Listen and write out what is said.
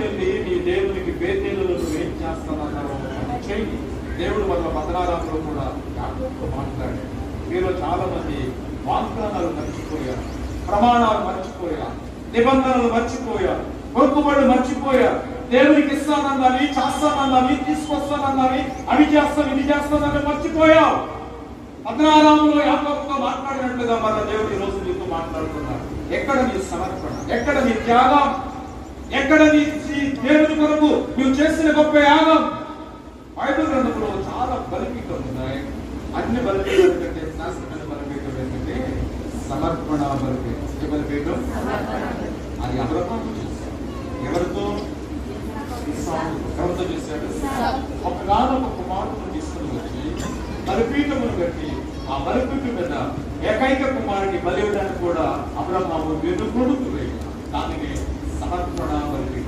వెళ్ళి నీ దేవునికి బేతేలులో నువ్వేం చేస్తానన్నారో చెయ్యి. దేవుడు వల్ల పద్నారాంలో కూడా యాకోబుతో మాట్లాడాడు. మీలో చాలా మంది వాగ్దానాలు మర్చిపోయారు, ప్రమాణాలు మర్చిపోయారు, నిబంధనలు మర్చిపోయారు, కొడుకుబడులు మర్చిపోయారు. దేవునికి ఇస్తానన్నవి, చేస్తానన్నవి, తీసుకొస్తానన్నవి, అవి చేస్తాం ఇది చేస్తానని మర్చిపోయావు. పద్నారాంలో యాకోబుతో మాట్లాడినట్లుగా మన దేవుడు ఈ రోజు నీతో మాట్లాడుతున్నారు. ఎక్కడ నీ సమర్పణ, ఎక్కడ నీ త్యాగం, ఎక్కడ నీ దేవుని కొరకు నువ్వు చేసిన గొప్ప యాగం? బైబిల్ గ్రంథంలో చాలా బలిపీఠం ఉన్నాయి. అన్ని బలిపీఠాల కంటే శాస్త్రమైన బలిపీఠం ఏంటంటే సమర్పణ బలిపీఠం. ఏ బలిపీఠం? అది అబ్రహాము చేశాడు. ఎవరితో చేశాడు? ఒకగానొక కుమారుని తీసుకుని వచ్చి బలిపీఠమును కట్టి ఆ బలిపీఠం మీద ఏకైక కుమారుని బలి ఇవ్వడానికి కూడా అబ్రహాము వెనుకొడుకు వేయాలి. దానిని సమర్పణ బలిపీఠం.